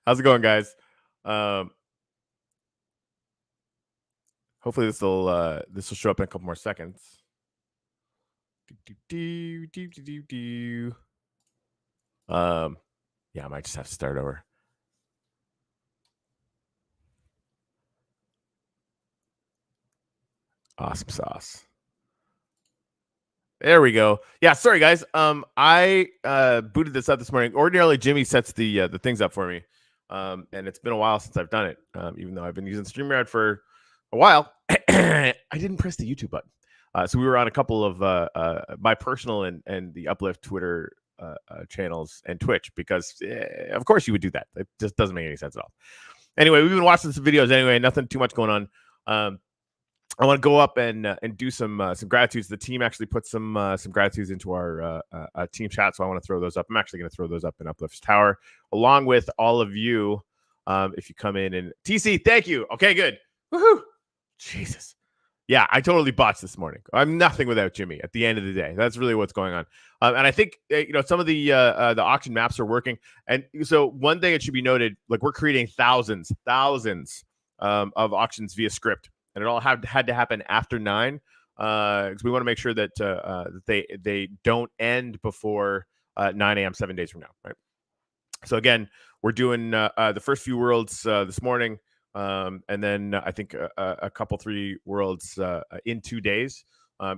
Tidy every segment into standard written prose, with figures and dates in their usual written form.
How's it going, guys? Um, hopefully this will show up in a couple more seconds. Do, do, do, do, do. Yeah, I might just have to start over. Awesome sauce. There we go. Yeah, sorry guys. I booted this up this morning. Ordinarily, Jimmy sets the things up for me. And it's been a while since I've done it. Even though I've been using StreamYard for a while, I didn't press the YouTube button. So we were on a couple of my personal and the Uplift Twitter channels and Twitch because, of course, you would do that. It just doesn't make any sense at all. Anyway, we've been watching some videos anyway. Nothing too much going on. I want to go up and do some gratitudes. The team actually put some gratitudes into our team chat, so I want to throw those up. I'm actually going to throw those up in Uplift's Tower, along with all of you. If you come in and TC, thank you. Okay, good. Woohoo! Jesus. Yeah, I totally botched this morning. I'm nothing without Jimmy. At the end of the day, that's really what's going on. And I think some of the auction maps are working. And so one thing it should be noted, like we're creating thousands of auctions via script, and it all had to happen after 9 because we want to make sure that they don't end before 9 a.m. 7 days from now, right? So again, we're doing the first few worlds this morning. And then I think a couple 3 worlds in 2 days,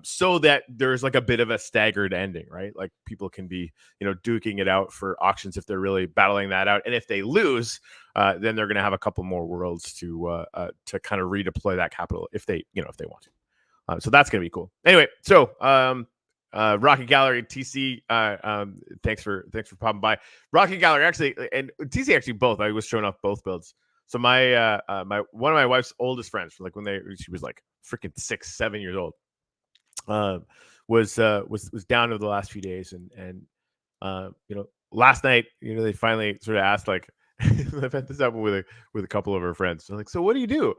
so that there's like a bit of a staggered ending, right? Like people can be, duking it out for auctions if they're really battling that out, and if they lose, then they're going to have a couple more worlds to kind of redeploy that capital if they want to. So that's going to be cool. Anyway, so Rocket Gallery, TC, thanks for popping by. Rocket Gallery actually, and TC actually both. I was showing off both builds. So my one of my wife's oldest friends, from like when she was like freaking 6-7 years old, was down over the last few days, and last night, they finally sort of asked, like, I've had this happen with a couple of her friends. So like, so what do you do?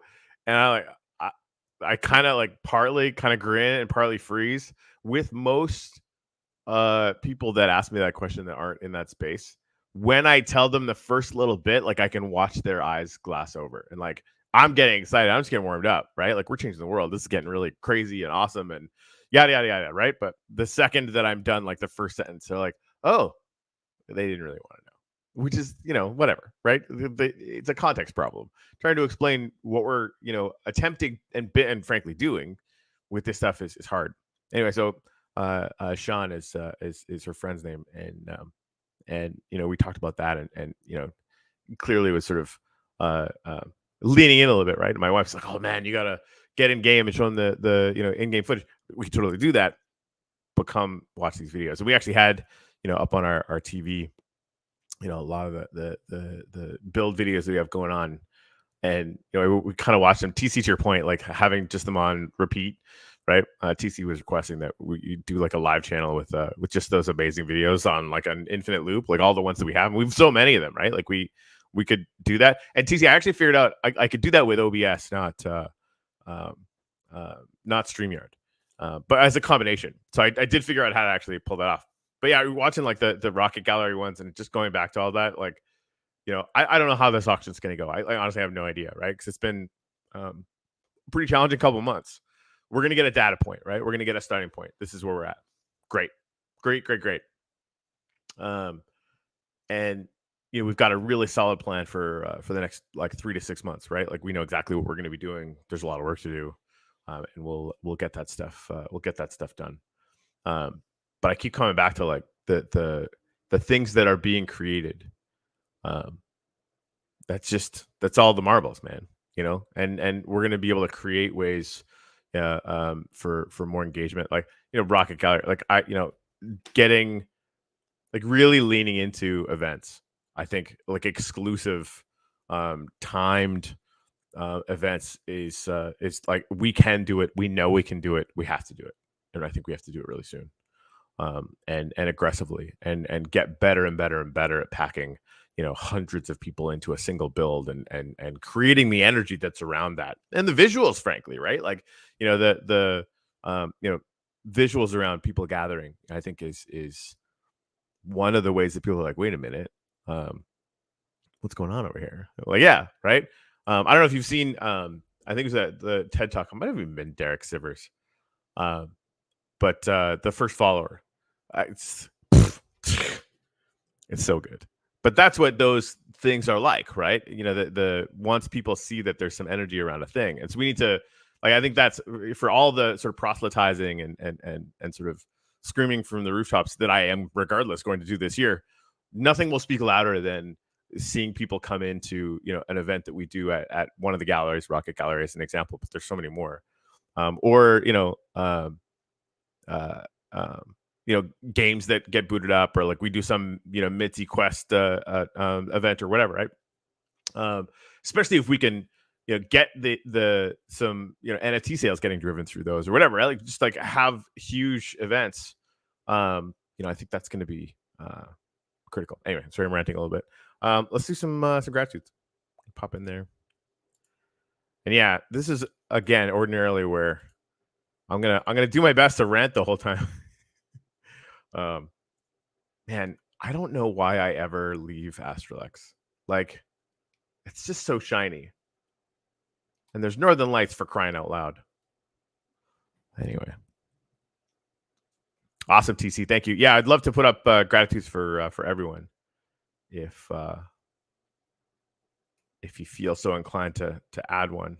And I kind of like partly kind of grin and partly freeze. With most people that ask me that question that aren't in that space, when I tell them the first little bit, like I can watch their eyes glass over, and like I'm getting excited. I'm just getting warmed up, right? Like we're changing the world. This is getting really crazy and awesome and yada yada yada, right? But the second that I'm done, like the first sentence, they're like, "Oh, they didn't really want to know," which is whatever, right? It's a context problem. Trying to explain what we're attempting and frankly doing with this stuff is hard. Anyway, so Sean is her friend's name, and we talked about that, and clearly was sort of leaning in a little bit, right? And my wife's like, "Oh man, you gotta get in game and show them the in-game footage." We can totally do that, but come watch these videos. And we actually had up on our TV, a lot of the build videos that we have going on, and we kind of watched them. TC, to your point, like having just them on repeat, right? TC was requesting that we do like a live channel with just those amazing videos on like an infinite loop, like all the ones that we have. We've so many of them, right? Like we could do that. And TC, I actually figured out I could do that with OBS, not StreamYard, but as a combination. So I did figure out how to actually pull that off. But yeah, we're watching like the Rocket Gallery ones, and just going back to all that, like I don't know how this auction's going to go. I honestly have no idea, right? Because it's been pretty challenging couple of months. We're going to get a data point, right? We're going to get a starting point. This is where we're at. Great. And we've got a really solid plan for the next like 3 to 6 months, right? Like we know exactly what we're going to be doing. There's a lot of work to do, and we'll get that stuff. We'll get that stuff done. But I keep coming back to like the things that are being created. That's all the marbles, man. And we're going to be able to create ways for more engagement, like Rocket Gallery, like getting like really leaning into events. I think like exclusive timed events is like we can do it. We know we can do it. We have to do it, and I think we have to do it really soon, and aggressively, and get better and better and better at packing hundreds of people into a single build, and creating the energy that's around that, and the visuals, frankly, right? Like the visuals around people gathering, I think is one of the ways that people are like, wait a minute, what's going on over here? Like, yeah, right. I don't know if you've seen. I think it was the TED Talk. It might have even been Derek Sivers. Um, but the first follower, it's it's so good. But that's what those things are like, right? You know, the once people see that there's some energy around a thing, and so we need to, like, I think that's for all the sort of proselytizing and sort of screaming from the rooftops that I am regardless going to do this year. Nothing will speak louder than seeing people come into, you know, an event that we do at one of the galleries. Rocket Gallery is an example, but there's so many more. Or uh, you know, games that get booted up, or like we do some, you know, Mitzi Quest event or whatever, right? Um, Especially if we can, you know, get the some, you know, NFT sales getting driven through those or whatever, right? Like just like have huge events. You know, I think that's going to be critical. Anyway, sorry, I'm ranting a little bit. Let's do some gratitudes. Pop in there, and yeah, this is again ordinarily where I'm gonna do my best to rant the whole time. um, Man, I don't know why I ever leave Astralex. Like, it's just so shiny. And there's Northern Lights for crying out loud. Anyway. Awesome, TC. Thank you. Yeah, I'd love to put up gratitudes for everyone if you feel so inclined to add one.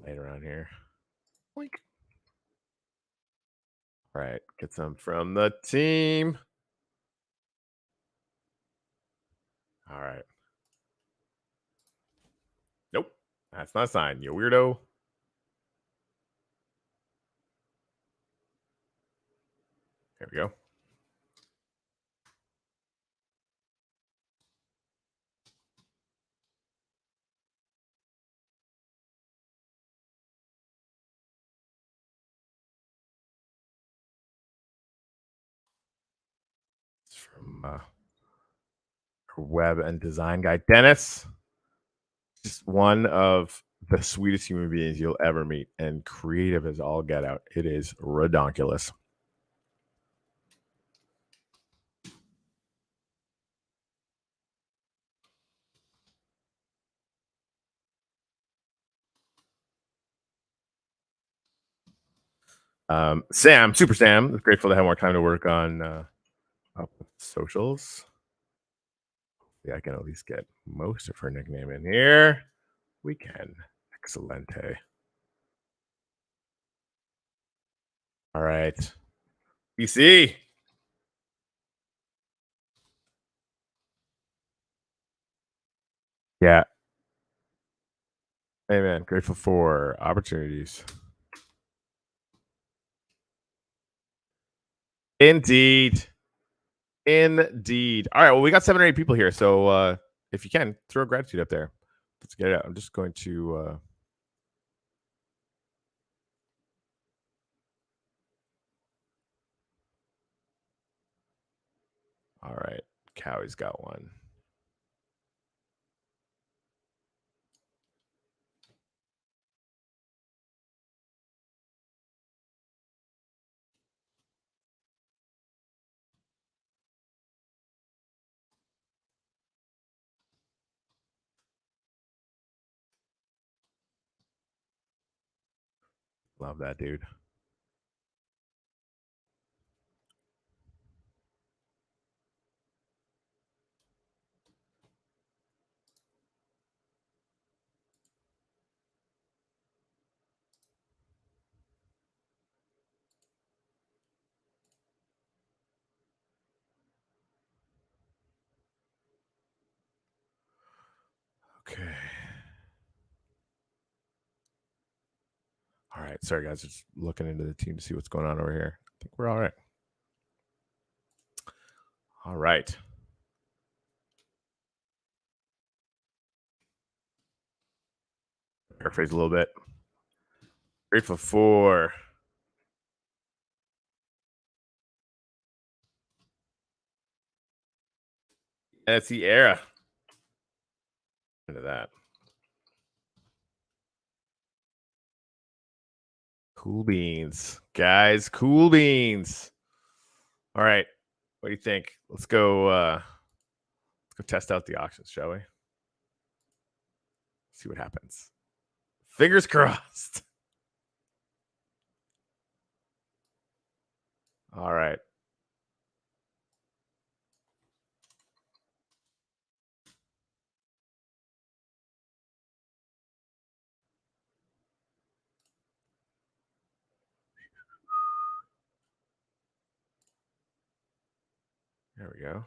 Light around here. Boink. All right, get some from the team. All right. Nope, that's not a sign, you weirdo. There we go. It's from web and design guy Dennis. Just one of the sweetest human beings you'll ever meet, and creative as all get out. It is redonkulous. Sam, Super Sam, is grateful to have more time to work on socials. Yeah, I can at least get most of her nickname in here. We can. Excelente. All right. BC. Yeah. Amen. Grateful for opportunities. Indeed. Indeed. All right. Well, we got 7 or 8 people here. So if you can, throw gratitude up there. Let's get it out. I'm just going to all right. Cowie's got one. Love that, dude. Okay. All right. Sorry, guys. Just looking into the team to see what's going on over here. I think we're all right. All right. Paraphrase a little bit. Grateful for that's the era. Into that. Cool beans, guys. Cool beans. All right. What do you think? Let's go test out the auctions, shall we? See what happens. Fingers crossed. All right. There we go.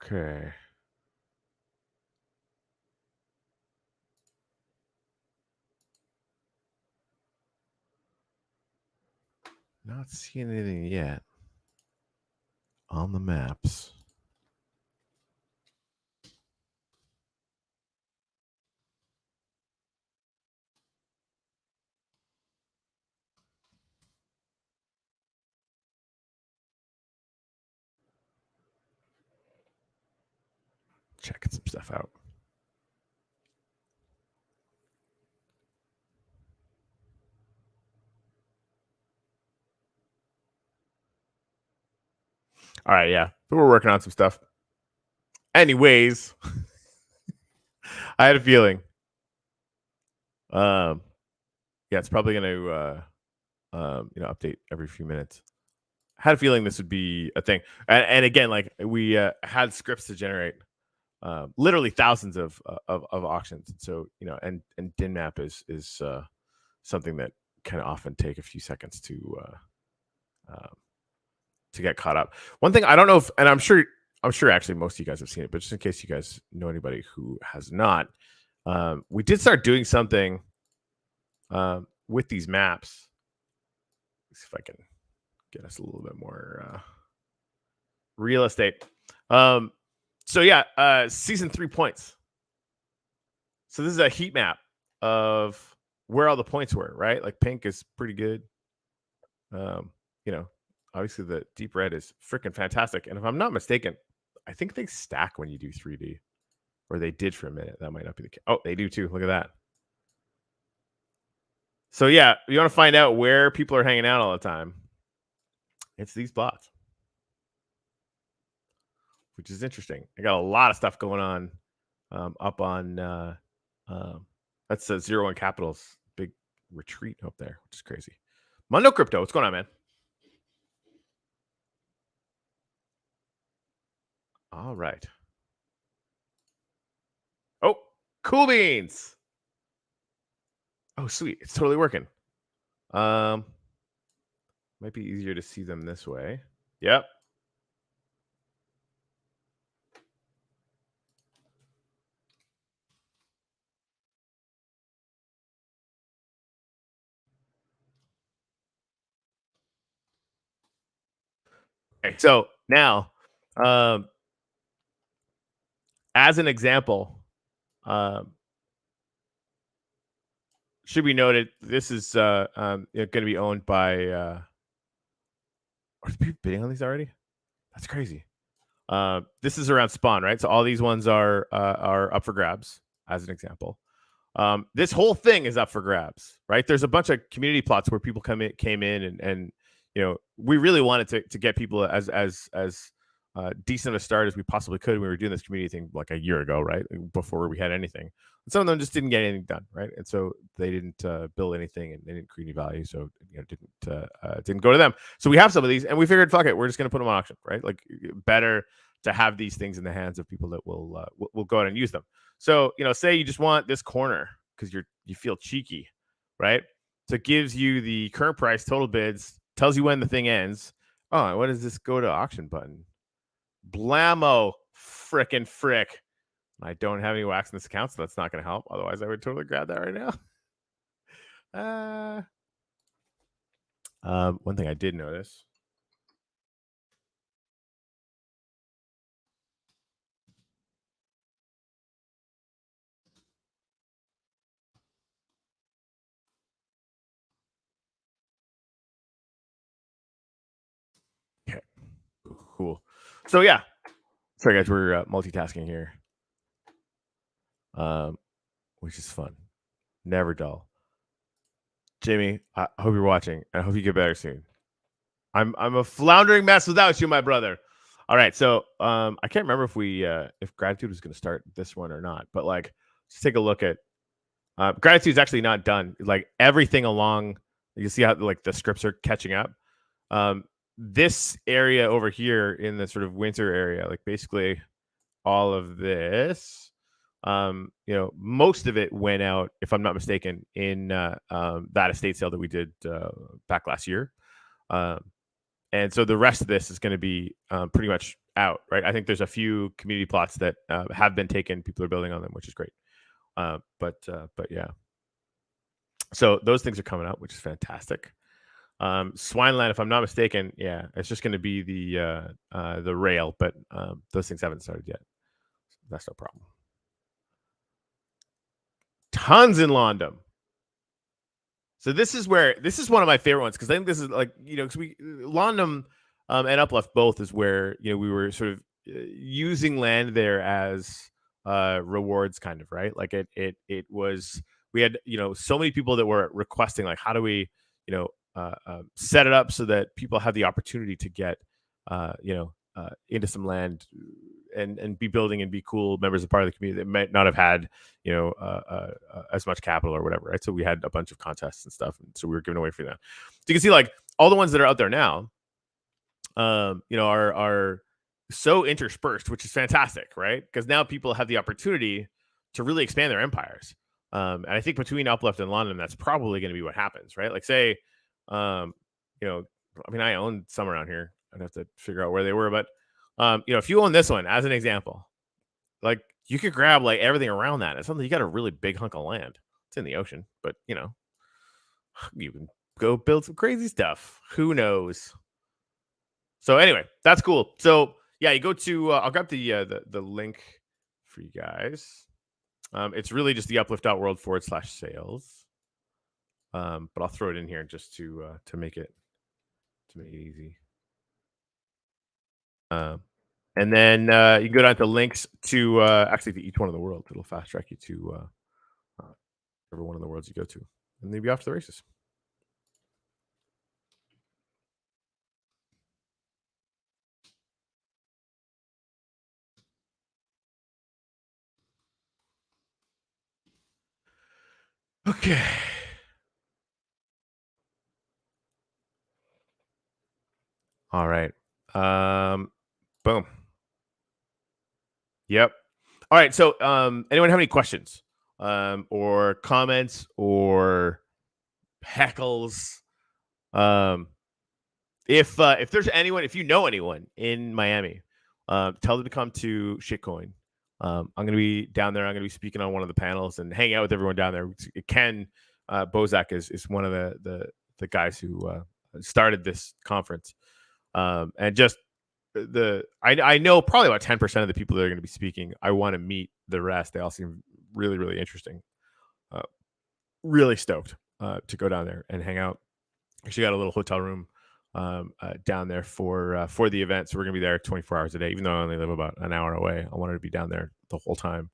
Okay. Not seeing anything yet on the maps. Checking some stuff out. All right, yeah. But we're working on some stuff. Anyways, I had a feeling. Yeah, it's probably going to update every few minutes. I had a feeling this would be a thing. And again, like we had scripts to generate literally thousands of auctions. So, and din map is something that can often take a few seconds to get caught up. One thing I don't know if, and I'm sure actually most of you guys have seen it, but just in case you guys know anybody who has not, we did start doing something with these maps. Let's see if I can get us a little bit more real estate. So yeah, season 3 points. So this is a heat map of where all the points were, right? Like pink is pretty good. You know, obviously the deep red is freaking fantastic. And if I'm not mistaken, I think they stack when you do 3D, or they did for a minute. That might not be the case. Oh, they do too. Look at that. So yeah, you want to find out where people are hanging out all the time. It's these plots, which is interesting. I got a lot of stuff going on up on that's Zero One Capital's big retreat up there, which is crazy. Mundo Crypto, what's going on, man? All right. Oh, cool beans. Oh, sweet. It's totally working. Might be easier to see them this way. Yep. Okay, so now, as an example, should be noted this is going to be owned by. Are people bidding on these already? That's crazy. This is around spawn, right? So all these ones are up for grabs, as an example. This whole thing is up for grabs, right? There's a bunch of community plots where people came in and we really wanted to get people as decent a start as we possibly could. We were doing this community thing like a year ago, right? Before we had anything. And some of them just didn't get anything done, right? And so they didn't build anything and they didn't create any value, so didn't go to them. So we have some of these, and we figured, fuck it, we're just gonna put them on auction, right? Like better to have these things in the hands of people that will go out and use them. So say you just want this corner because you feel cheeky, right? So it gives you the current price, total bids, tells you when the thing ends. Oh, what is this go to auction button? Blammo, frickin' frick. I don't have any wax in this account, so that's not going to help. Otherwise, I would totally grab that right now. One thing I did notice. Okay. Cool. So yeah, sorry guys, we're multitasking here, which is fun. Never dull. Jimmy, I hope you're watching. I hope you get better soon. I'm a floundering mess without you, my brother. All right, so I can't remember if gratitude was going to start this one or not, but like, let's take a look at gratitude is actually not done. Like everything along, you see how like the scripts are catching up. This area over here in the sort of winter area, like basically all of this, most of it went out, if I'm not mistaken, in that estate sale that we did back last year. And so the rest of this is going to be pretty much out, right? I think there's a few community plots that have been taken. People are building on them, which is great. But yeah. So those things are coming out, which is fantastic. Swineland, if I'm not mistaken, yeah, it's just going to be the rail, but those things haven't started yet. That's no problem. Tons in London. So this is one of my favorite ones because I think this is like because London and Uplift both is where we were sort of using land there as rewards, kind of, right? Like it was, we had so many people that were requesting like, how do we set it up so that people have the opportunity to get into some land and be building and be cool members of part of the community that might not have had as much capital or whatever, right? So we had a bunch of contests and stuff, and so we were giving away for that. So you can see like all the ones that are out there now are so interspersed, which is fantastic, right? Because now people have the opportunity to really expand their empires. And I think between Uplift and London, that's probably going to be what happens, right? Like say, I own some around here. I'd have to figure out where they were, but if you own this one as an example, like you could grab like everything around that. It's something, you got a really big hunk of land. It's in the ocean, but you can go build some crazy stuff. Who knows? So anyway, that's cool. So yeah, you go to I'll grab the link for you guys. It's really just the uplift.world/sales. But I'll throw it in here just to make it easy. And then you can go down to links to actually to each one of the worlds. It'll fast track you to every one of the worlds you go to, and then you'll be off to the races. Okay. All right. Boom. Yep. All right. So, anyone have any questions, or comments, or heckles? If there's anyone, if you know anyone in Miami, tell them to come to Shitcoin. I'm going to be down there. I'm going to be speaking on one of the panels and hang out with everyone down there. Ken Bozak is one of the guys who started this conference, and just I know probably about 10% of the people that are going to be speaking. I want to meet the rest. They all seem really, really interesting. Really stoked to go down there and hang out. Actually got a little hotel room down there for the event, so we're gonna be there 24 hours a day. Even though I only live about an hour away, I wanted to be down there the whole time.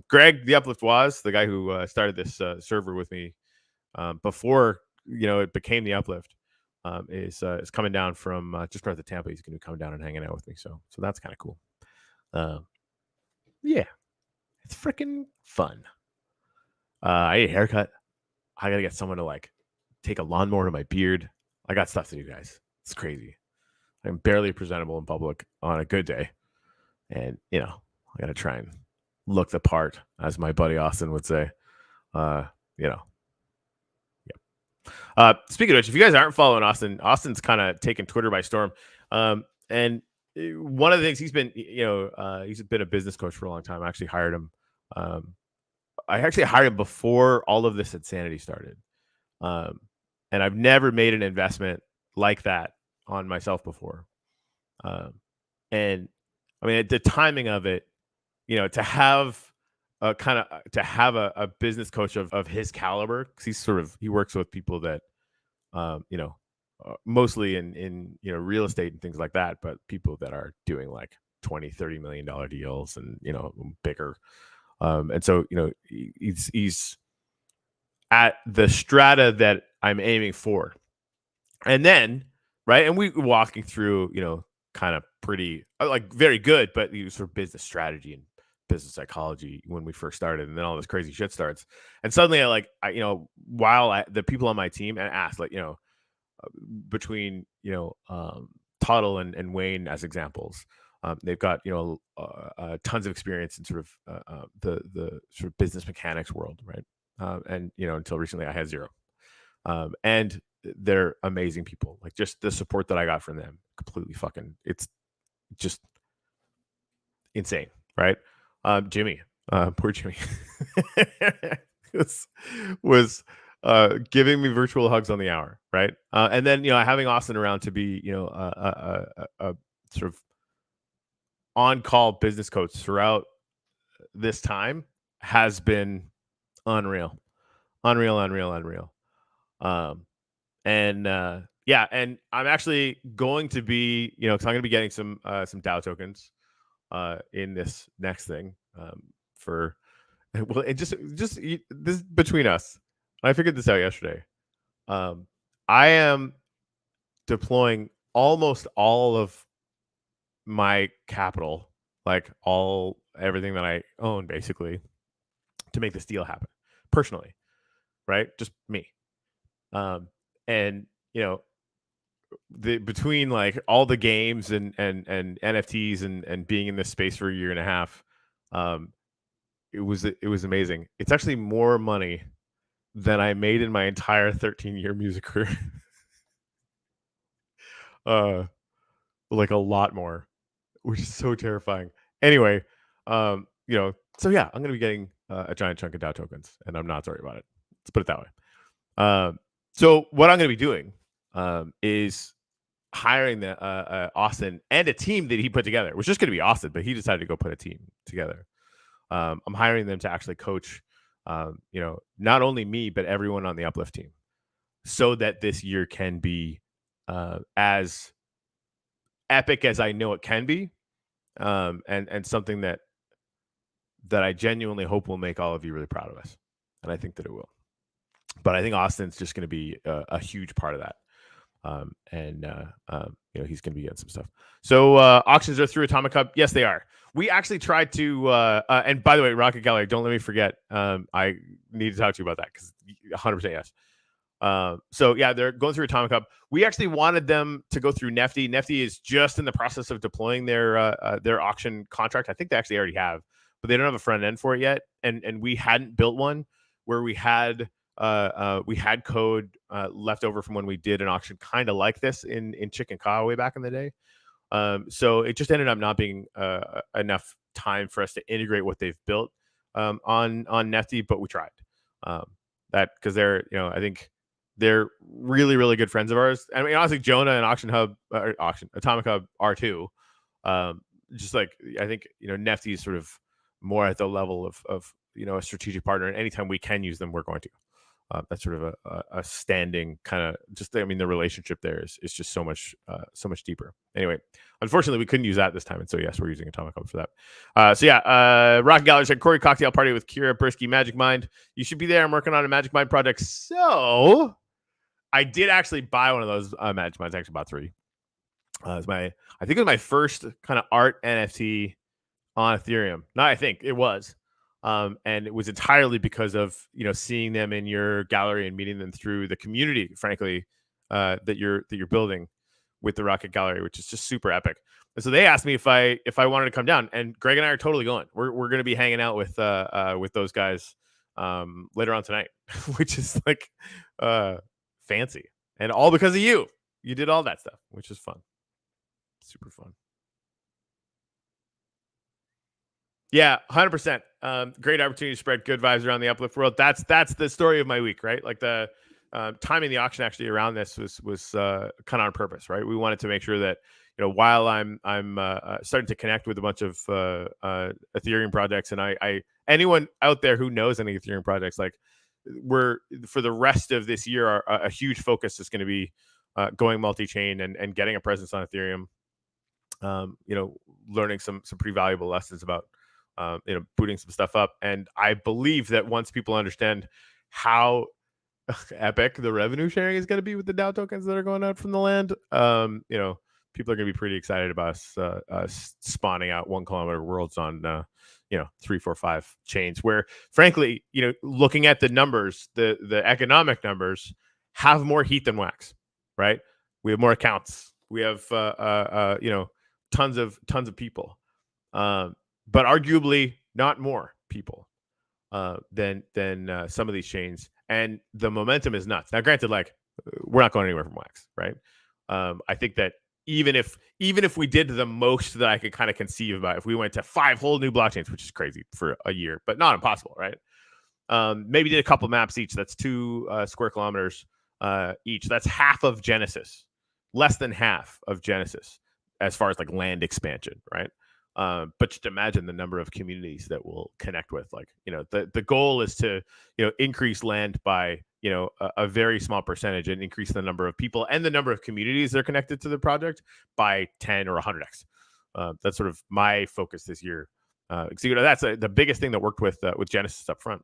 Greg, the Uplift was the guy who started this server with me before it became the Uplift. Is coming down from just north of Tampa. He's going to be coming down and hanging out with me, so that's kind of cool. Yeah, it's freaking fun. I need a haircut. I gotta get someone to like take a lawnmower to my beard. I got stuff to do, guys. It's crazy. I'm barely presentable in public on a good day, and I gotta try and look the part, as my buddy Austin would say. Yeah. Speaking of which, if you guys aren't following Austin, Austin's kind of taken Twitter by storm. And one of the things he's been a business coach for a long time. I actually hired him. I actually hired him before all of this insanity started. And I've never made an investment like that on myself before. And I mean, the timing of it, to have a business coach of his caliber, because he works with people that, mostly in real estate and things like that, but people that are doing like 20-30 million dollar deals and bigger. And so he's at the strata that I'm aiming for. And then, right, and we were walking through, kind of pretty like very good, but sort of business strategy and business psychology when we first started, and then all this crazy shit starts. And suddenly while the people on my team and asked, like, between Tuttle and Wayne as examples, they've got tons of experience in sort of the sort of business mechanics world, right? And until recently I had zero. And they're amazing people. Like, just the support that I got from them, completely fucking, it's just insane, right? Jimmy, poor Jimmy, was giving me virtual hugs on the hour, right? And then having Austin around to be a sort of on-call business coach throughout this time has been unreal. And yeah, and I'm actually going to be, because I'm going to be getting some DAO tokens in this next thing, for well, it just this between us. I figured this out yesterday. I am deploying almost all of my capital, like everything that I own, basically, to make this deal happen personally, right? Just me. And between like all the games and NFTs and being in this space for a year and a half, it was amazing. It's actually more money than I made in my entire 13-year music career. Like a lot more, which is so terrifying. Anyway, so yeah, I'm gonna be getting a giant chunk of DAO tokens, and I'm not sorry about it. Let's put it that way. So what I'm gonna be doing is hiring the Austin and a team that he put together. It was just gonna be Austin, but he decided to go put a team together. I'm hiring them to actually coach, not only me but everyone on the Uplift team, so that this year can be as epic as I know it can be, and something that I genuinely hope will make all of you really proud of us, and I think that it will. But I think Austin's just going to be a huge part of that, and he's going to be getting some stuff. So auctions are through Atomic Hub. Yes, they are. We actually tried to, and by the way, Rocket Gallery, don't let me forget. I need to talk to you about that, because 100% yes. So yeah, they're going through Atomic Hub. We actually wanted them to go through Nefty. Nefty is just in the process of deploying their auction contract. I think they actually already have, but they don't have a front end for it yet. And we hadn't built one where we had code left over from when we did an auction kind of like this in Chicken Cow way back in the day. So it just ended up not being enough time for us to integrate what they've built on Nefty, but we tried. That because they're, I think they're really, really good friends of ours. I mean, honestly, Jonah and Atomic Hub are too. Just like, I think, Nefty is sort of more at the level of a strategic partner, and anytime we can use them, we're going to. That's sort of a standing kind of just, I mean, the relationship there is just so much deeper. Anyway, unfortunately, we couldn't use that this time, and so yes, we're using Atomic Hub for that. So yeah, Rock Gallery said Corey cocktail party with Kira Persky, Magic Mind. You should be there. I'm working on a Magic Mind project, so I did actually buy one of those Magic Minds. I actually bought 3. I think it was my first kind of art NFT on Ethereum. No, I think it was. And it was entirely because of seeing them in your gallery and meeting them through the community, frankly, that you're building with the Rocket Gallery, which is just super epic. And so they asked me if I wanted to come down, and Greg and I are totally going. We're going to be hanging out with those guys later on tonight, which is like fancy, and all because of you. You did all that stuff, which is fun, super fun. Yeah, 100%. Great opportunity to spread good vibes around the Uplift world. That's the story of my week, right? Like the timing the auction actually around this was kind of on purpose, right? We wanted to make sure that while I'm starting to connect with a bunch of Ethereum projects, and I anyone out there who knows any Ethereum projects, like we're for the rest of this year, a huge focus is going to be going multi-chain and getting a presence on Ethereum. You know, learning some pretty valuable lessons about you know, booting some stuff up. And I believe that once people understand how epic the revenue sharing is going to be with the DAO tokens that are going out from the land, you know, people are going to be pretty excited about us spawning out 1 kilometer worlds on you know, 3, 4, 5 chains. Where, frankly, you know, looking at the numbers, the economic numbers have more heat than wax, right? We have more accounts. We have you know, tons of people, um, but arguably not more people than some of these chains, and the momentum is nuts. Now, granted, like, we're not going anywhere from wax, right? I think that even if we did the most that I could kind of conceive about, if we went to 5 whole new blockchains, which is crazy for a year, but not impossible, right? Maybe did a couple maps each. That's 2 square kilometers each. That's half of Genesis, less than half of Genesis, as far as like land expansion, right? But just imagine the number of communities that we'll connect with. Like, you know, the goal is to, you know, increase land by, you know, a very small percentage, and increase the number of people and the number of communities that are connected to the project by 10 or 100x. That's sort of my focus this year. So, you know, that's the biggest thing that worked with Genesis up front.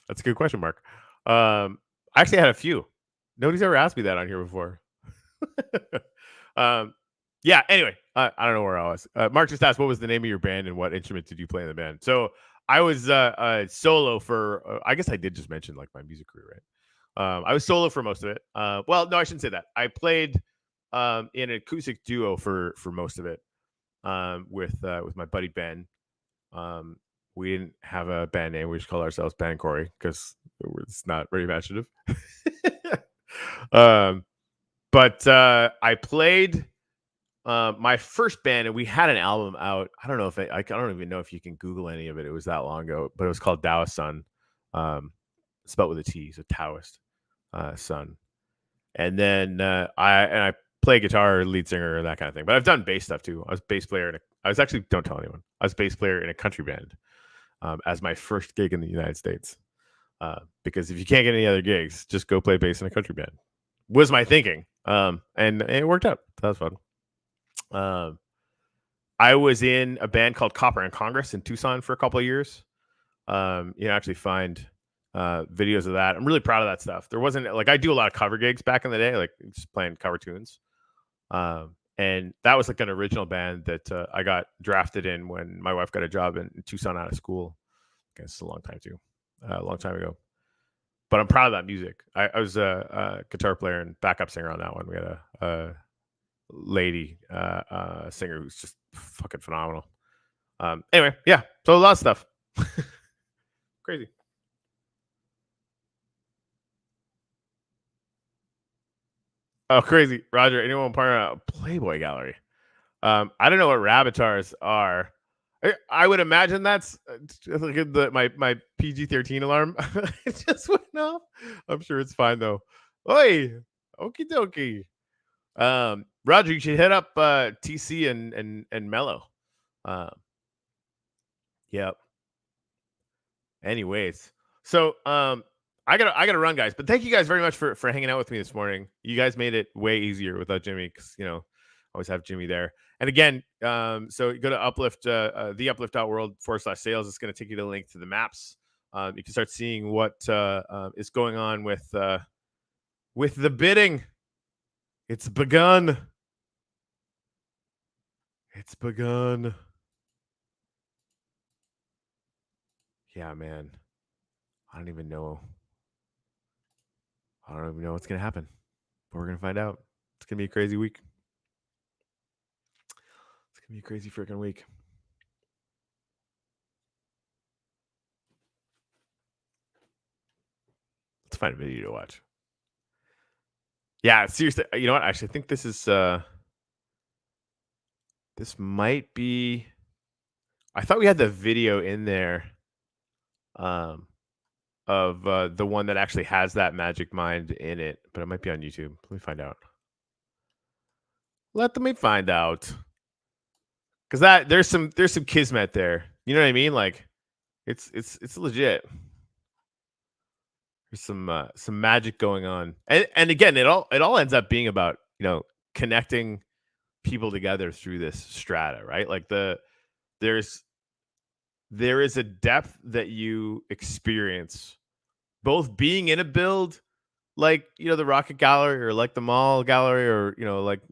That's a good question, Mark. I actually had a few. Nobody's ever asked me that on here before. Yeah. Anyway, I don't know where I was. Mark just asked, "What was the name of your band and what instrument did you play in the band?" So I was solo for. I guess I did just mention like my music career, right? I was solo for most of it. Well, no, I shouldn't say that. I played in an acoustic duo for most of it with my buddy Ben. Um, we didn't have a band name. We just called ourselves Ben and Corey because it's not very imaginative. um, but I played my first band, and we had an album out. I don't know if I don't even know if you can Google any of it. It was that long ago, but it was called Taoist Sun, spelled with a T, so Taoist Sun. And then I play guitar, lead singer, and that kind of thing. But I've done bass stuff too. I was bass player. I was actually, don't tell anyone, I was bass player in a country band as my first gig in the United States. Because if you can't get any other gigs, just go play bass in a country band. Was my thinking. And it worked out. That was fun. I was in a band called Copper and Congress in Tucson for a couple of years. You can actually find videos of that. I'm really proud of that stuff. There wasn't like, I do a lot of cover gigs back in the day, like just playing cover tunes. And that was like an original band that I got drafted in when my wife got a job in Tucson out of school. I guess it's a long time too, a long time ago. But I'm proud of that music. I was a guitar player and backup singer on that one. We had a lady singer who's just fucking phenomenal. Anyway, yeah, so a lot of stuff. Crazy. Oh, crazy, Roger. Anyone part of a Playboy gallery? I don't know what rabbitars are. I would imagine that's my PG-13 alarm. It just went off. I'm sure it's fine though. Oi, okie dokie. Roger, you should hit up TC and Mello. Yep. Anyways, so I gotta run, guys. But thank you guys very much for hanging out with me this morning. You guys made it way easier without Jimmy, because you know, always have Jimmy there. And again, so you go to Uplift, TheUpLift.world/sales. It's going to take you to the link to the maps. You can start seeing what is going on with the bidding. It's begun. It's begun. Yeah, man. I don't even know what's going to happen, but we're going to find out. It's going to be a crazy week. It's going to be a crazy freaking week. Let's find a video to watch. Yeah, seriously. You know what? Actually, I think this is this might be. I thought we had the video in there of the one that actually has that magic mind in it, but it might be on YouTube. Let me find out. Let me find out. Because that there's some kismet there. You know what I mean? Like it's legit. some magic going on, and again, it all ends up being about connecting people together through this strata, right? Like there's there is a depth that you experience both being in a build like the Rocket Gallery or like the Mall Gallery or like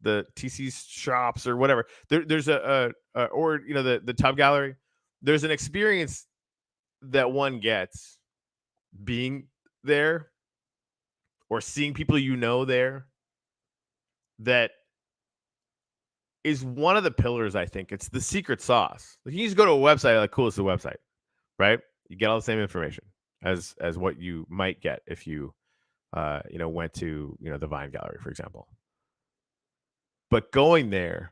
the TC's shops or whatever. There's a or the Tub Gallery. There's an experience that one gets being there or seeing people there that is one of the pillars. I think it's the secret sauce. Like, you just go to a website, like, cool, it's the website, right? You get all the same information as what you might get if you went to the Vine Gallery, for example. But going there,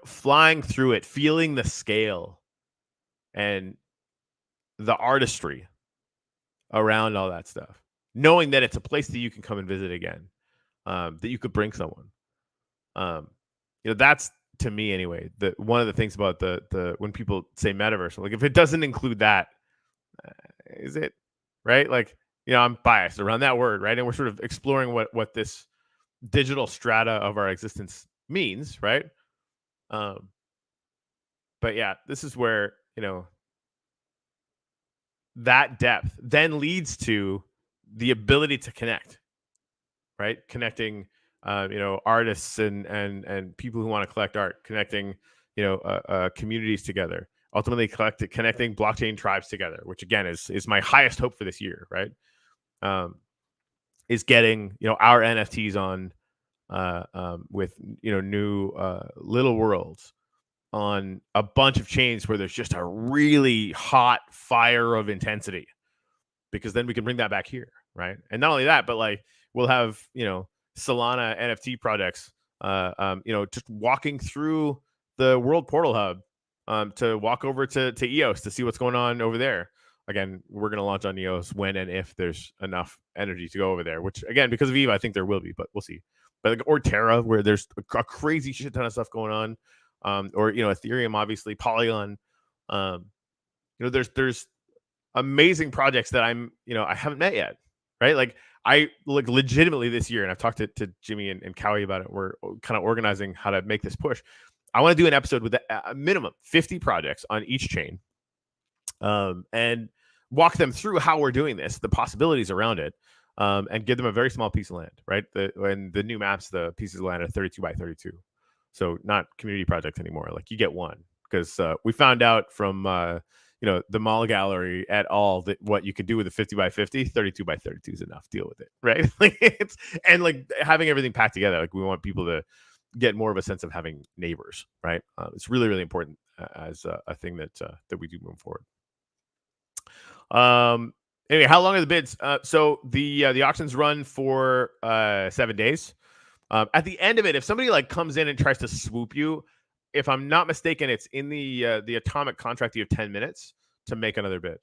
flying through it, feeling the scale and the artistry around all that stuff, knowing that it's a place that you can come and visit again, that you could bring someone. That's, to me anyway, one of the things about the when people say metaverse, like, if it doesn't include that, is it right? Like, I'm biased around that word, right? And we're sort of exploring what this digital strata of our existence means, right? But yeah, this is where that depth then leads to the ability to connect, right? Connecting artists and people who want to collect art, connecting communities together, ultimately connecting blockchain tribes together, which again is my highest hope for this year, right? Is getting our NFTs on with new little worlds on a bunch of chains where there's just a really hot fire of intensity, because then we can bring that back here, right? And not only that, but like, we'll have Solana NFT projects just walking through the World Portal Hub to walk over to EOS to see what's going on over there. Again, we're going to launch on EOS when and if there's enough energy to go over there, which, again, because of EVE, I think there will be, but we'll see. But like, or Terra, where there's a crazy shit ton of stuff going on, or Ethereum, obviously, Polygon. There's amazing projects that I haven't met yet, right? Like, I like legitimately this year, and I've talked to Jimmy and Cowie about it. We're kind of organizing how to make this push. I want to do an episode with a minimum 50 projects on each chain, and walk them through how we're doing this, the possibilities around it, and give them a very small piece of land, right? When the new maps, the pieces of land are 32 by 32. So not community projects anymore. Like, you get one, because we found out from the Mall Gallery et al. That what you could do with a 50 by 50, 32 by 32 is enough. Deal with it, right? Like, and like, having everything packed together. Like, we want people to get more of a sense of having neighbors, right? It's really, really important as a thing that we do move forward. Anyway, how long are the bids? So the auctions run for 7 days. At the end of it, if somebody like comes in and tries to swoop you, if I'm not mistaken, it's in the atomic contract. You have 10 minutes to make another bid.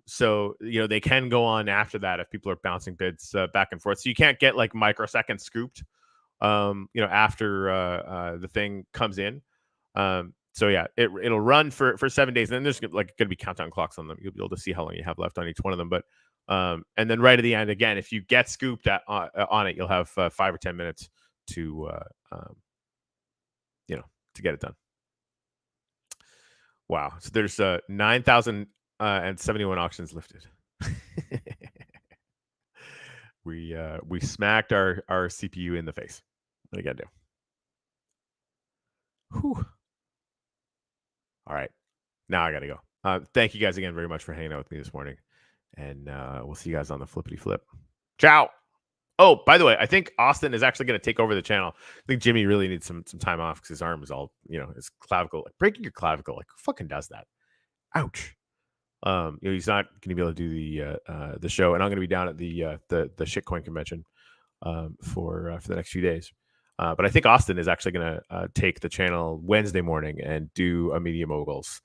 So they can go on after that if people are bouncing bids back and forth. So you can't get like microsecond scooped after the thing comes in. So yeah, it'll run for 7 days, and then there's like going to be countdown clocks on them. You'll be able to see how long you have left on each one of them. But and then right at the end, again, if you get scooped on it, you'll have 5 or 10 minutes to to get it done. Wow. So there's 9,071 auctions lifted. We smacked our CPU in the face. What are you gonna do? Whew. All right. Now I gotta go. Thank you guys again very much for hanging out with me this morning. And we'll see you guys on the flippity flip. Ciao. Oh, by the way, I think Austin is actually going to take over the channel. I think Jimmy really needs some time off because his arm is all, his clavicle, like breaking your clavicle. Like, who fucking does that? Ouch. He's not going to be able to do the show, and I'm going to be down at the shitcoin convention for the next few days. But I think Austin is actually going to take the channel Wednesday morning and do a Media Moguls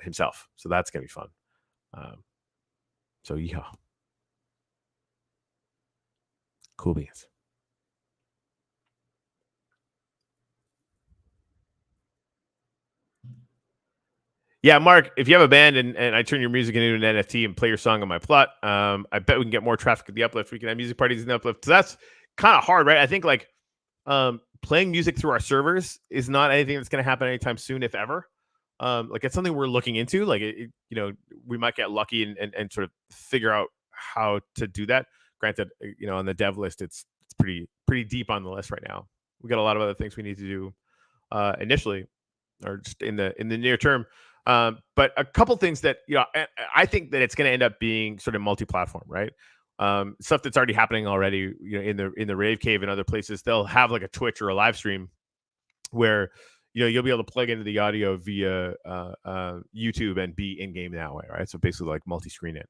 himself. So that's going to be fun. So yeah, cool beans. Yeah, Mark, if you have a band and I turn your music into an NFT and play your song on my plot, I bet we can get more traffic at the Uplift. We can have music parties in the Uplift. So that's kind of hard, right? I think like playing music through our servers is not anything that's going to happen anytime soon, if ever. Like it's something we're looking into. Like we might get lucky and sort of figure out how to do that. Granted, on the dev list, it's pretty deep on the list right now. We got a lot of other things we need to do initially, or just in the near term. But a couple things that I think that it's going to end up being sort of multi-platform, right? Stuff that's already happening already, in the Rave Cave and other places. They'll have like a Twitch or a live stream where you'll be able to plug into the audio via YouTube and be in game that way, right? So basically like multi-screen it.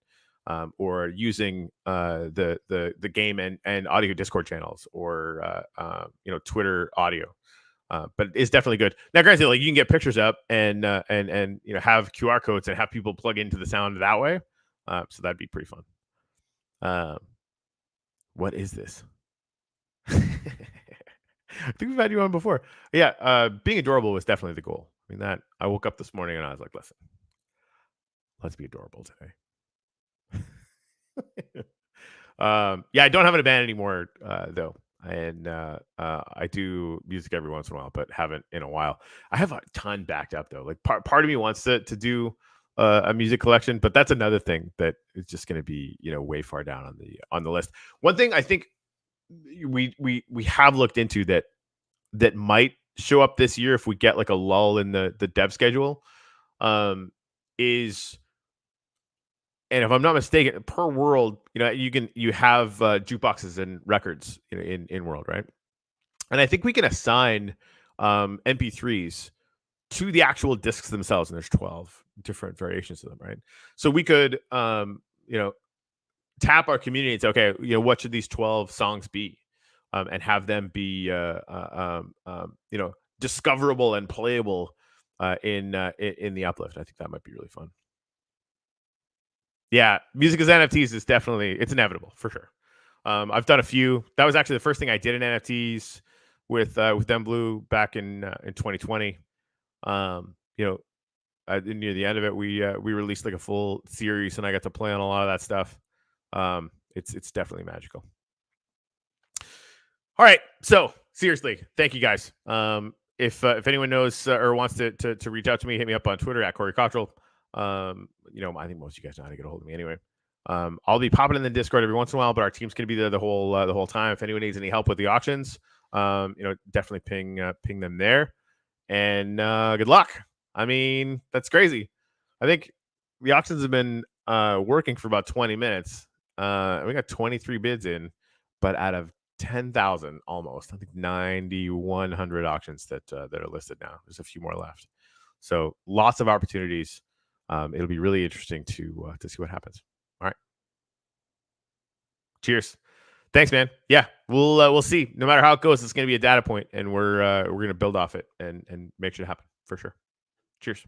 Or using the game and audio Discord channels, or Twitter audio. But it's definitely good. Now, granted, like you can get pictures up and have QR codes and have people plug into the sound that way. So that'd be pretty fun. What is this? I think we've had you on before. Yeah, being adorable was definitely the goal. I mean, that I woke up this morning and I was like, listen, let's be adorable today. Yeah, I don't have a band anymore, though. And I do music every once in a while, but haven't in a while. I have a ton backed up though. Like part of me wants to do a music collection, but that's another thing that is just going to be way far down on the list. One thing I think we have looked into that might show up this year if we get like a lull in the dev schedule, is, and if I'm not mistaken, per world, you have jukeboxes and records in world, right? And I think we can assign MP3s to the actual discs themselves, and there's 12 different variations of them, right? So we could tap our community and say, okay, what should these 12 songs be, and have them be discoverable and playable in the Uplift. I think that might be really fun. Yeah, music as NFTs is definitely, it's inevitable for sure. I've done a few. That was actually the first thing I did in NFTs with Them Blue back in 2020. Near the end of it, we released like a full series, and I got to play on a lot of that stuff. It's definitely magical. All right, so seriously, thank you guys. If anyone knows or wants to reach out to me, hit me up on Twitter at Corey Cottrell. I think most of you guys know how to get a hold of me anyway. I'll be popping in the Discord every once in a while, but our team's gonna be there the whole time. If anyone needs any help with the auctions, definitely ping them there. And good luck. I mean, that's crazy. I think the auctions have been working for about 20 minutes. We got 23 bids in, but out of 10,000 almost, I think 9,100 auctions that are listed now. There's a few more left, so lots of opportunities. It'll be really interesting to see what happens. All right, cheers. Thanks, man. Yeah, we'll see. No matter how it goes, it's going to be a data point, and we're going to build off it and make sure it happen for sure. Cheers.